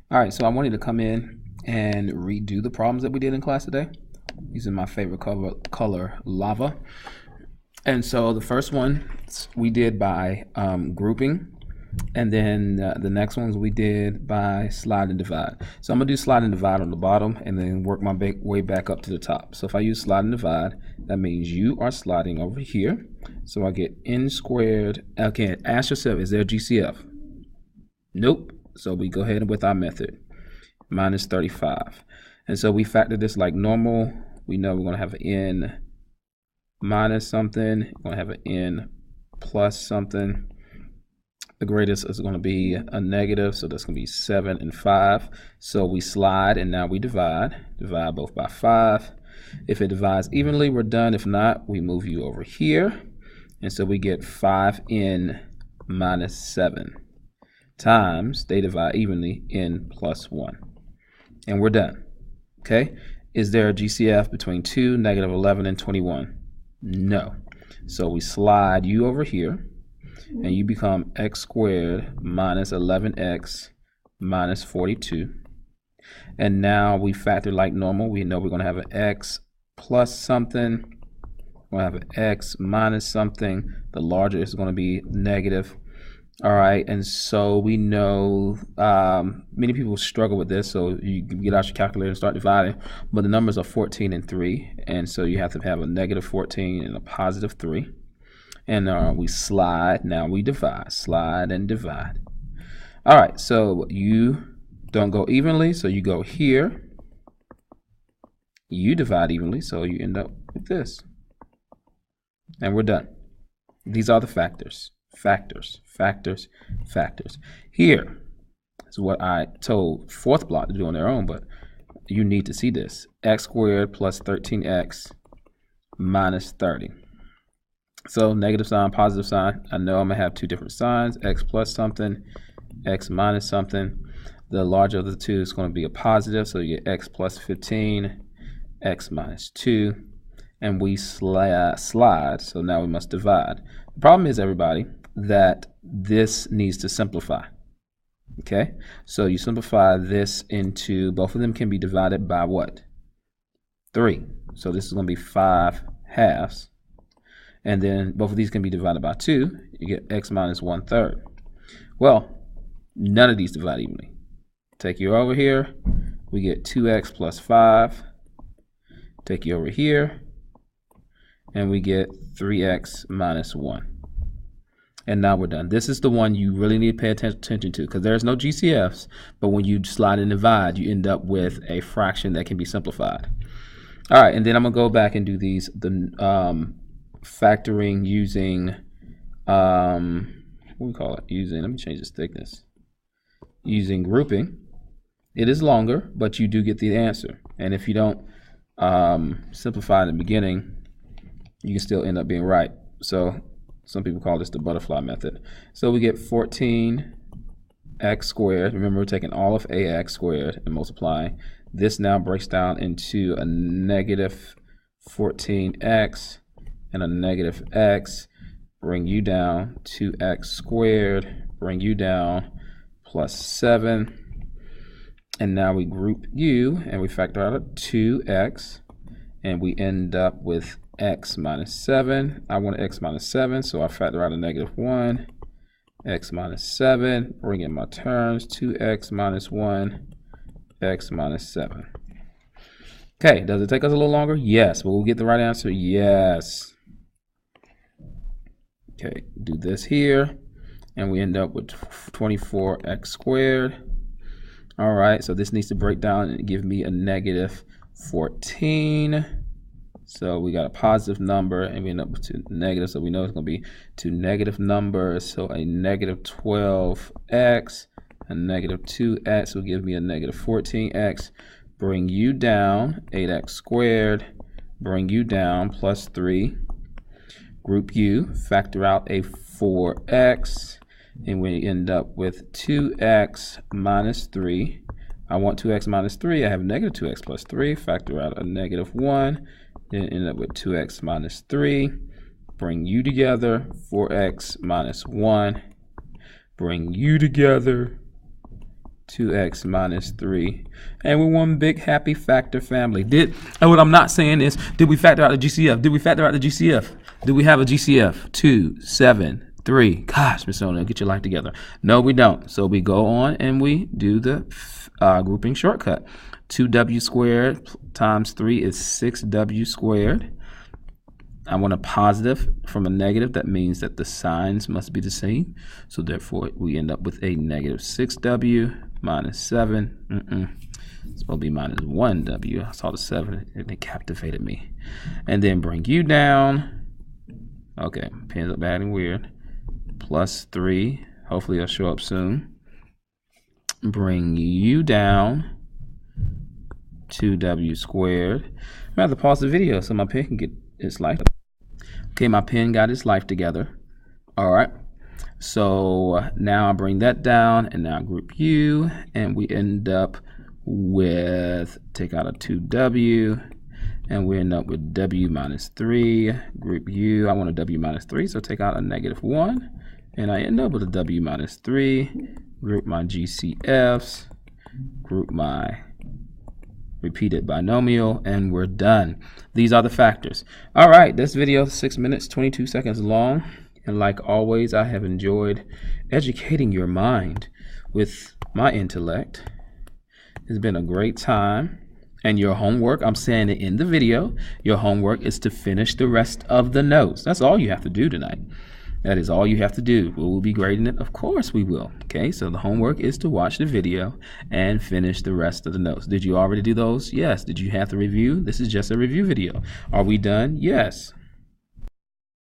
All right, so I wanted to come in and redo the problems that we did in class today using my favorite color, lava. And so the first one we did by grouping, and then the next ones we did by slide and divide. So I'm gonna do slide and divide on the bottom and then work my way back up to the top. So if I use slide and divide, that means you are sliding over here. So I get n squared. Okay, ask yourself, is there a GCF? Nope. So we go ahead with our method, minus 35. And so we factor this like normal. We know we're gonna have an n minus something, we're gonna have an n plus something. The greatest is going to be a negative, so that's going to be 7 and 5. So we slide and now we divide both by 5. If it divides evenly, we're done. If not, we move you over here. And so we get 5n minus 7 times, they divide evenly, n plus 1. And we're done. Okay? Is there a GCF between 2, negative 11, and 21? No. So we slide you over here, and you become x squared minus 11x minus 42. And now we factor like normal. We know we're going to have an x plus something. We're going to have an x minus something. The larger is going to be negative. All right, and so we know many people struggle with this, so you can get out your calculator and start dividing, but the numbers are 14 and 3, and so you have to have a negative 14 and a positive 3. And we slide, now we divide, slide and divide. All right, so you don't go evenly, so you go here. You divide evenly, so you end up with this. And we're done. These are the factors, factors, factors, factors. Here is what I told fourth block to do on their own, but you need to see this. X squared plus 13x minus 30. So negative sign, positive sign. I know I'm gonna have two different signs, x plus something, x minus something. The larger of the two is gonna be a positive, so you get x plus 15, x minus 2, and we slide, so now we must divide. The problem is, everybody, that this needs to simplify. Okay, so you simplify this into, both of them can be divided by what? 3. So this is gonna be 5 halves. And then both of these can be divided by 2. You get x minus 1/3. Well, none of these divide evenly. Take you over here. We get 2x plus 5. Take you over here. And we get 3x minus 1. And now we're done. This is the one you really need to pay attention to, because there's no GCFs. But when you slide and divide, you end up with a fraction that can be simplified. All right, and then I'm going to go back and do these. Factoring using what do we call it? Let me change this thickness. Using grouping. It is longer, but you do get the answer. And if you don't simplify in the beginning, you can still end up being right. So some people call this the butterfly method. So we get 14x squared. Remember, we're taking all of ax squared and multiplying. This now breaks down into a negative 14x and a negative x, bring you down, 2x squared, bring you down, plus 7. And now we group you, and we factor out a 2x, and we end up with x minus 7. I want x minus 7, so I factor out a negative 1, x minus 7, bring in my terms, 2x minus 1, x minus 7. Okay, does it take us a little longer? Yes. Will we get the right answer? Yes. Okay, do this here, and we end up with 24x squared. All right, so this needs to break down and give me a negative 14. So we got a positive number, and we end up with 2 negatives, so we know it's going to be 2 negative numbers. So a negative 12x, a negative 2x will give me a negative 14x. Bring you down, 8x squared, bring you down, plus 3. Group u, factor out a 4x, and we end up with 2x minus 3. I want 2x minus 3. I have negative 2x plus 3. Factor out a negative 1. Then end up with 2x minus 3. Bring u together. 4x minus 1. Bring u together. 2x minus 3. And we're one big happy factor family. And what I'm not saying is, did we factor out the GCF? Did we factor out the GCF? Do we have a GCF? 2, 7, 3. Gosh, Miss O'Neill, get your life together. No, we don't. So we go on and we do the grouping shortcut. 2w squared times 3 is 6w squared. I want a positive from a negative. That means that the signs must be the same. So therefore, we end up with a negative 6w minus 7. It's supposed to be minus 1w. I saw the 7 and it captivated me. And then bring you down. Okay, pins up adding weird. Plus 3. Hopefully it'll show up soon. Bring you down. 2w squared. I'm going to have to pause the video so my pen can get its life. Okay, my pen got its life together. All right. So now I bring that down and now group U, and we end up with, take out a 2w, and we end up with w minus 3. Group U, I want a w minus 3, so take out a negative 1, and I end up with a w minus 3. Group my GCFs, group my repeated binomial, and we're done. These are the factors. All right, this video is 6 minutes 22 seconds long, and like always, I have enjoyed educating your mind with my intellect. It's been a great time. And your homework, I'm saying it in the video, your homework is to finish the rest of the notes. That's all you have to do tonight. That is all you have to do. Will we be grading it? Of course we will. Okay, so the homework is to watch the video and finish the rest of the notes. Did you already do those? Yes. Did you have to review? This is just a review video. Are we done? Yes.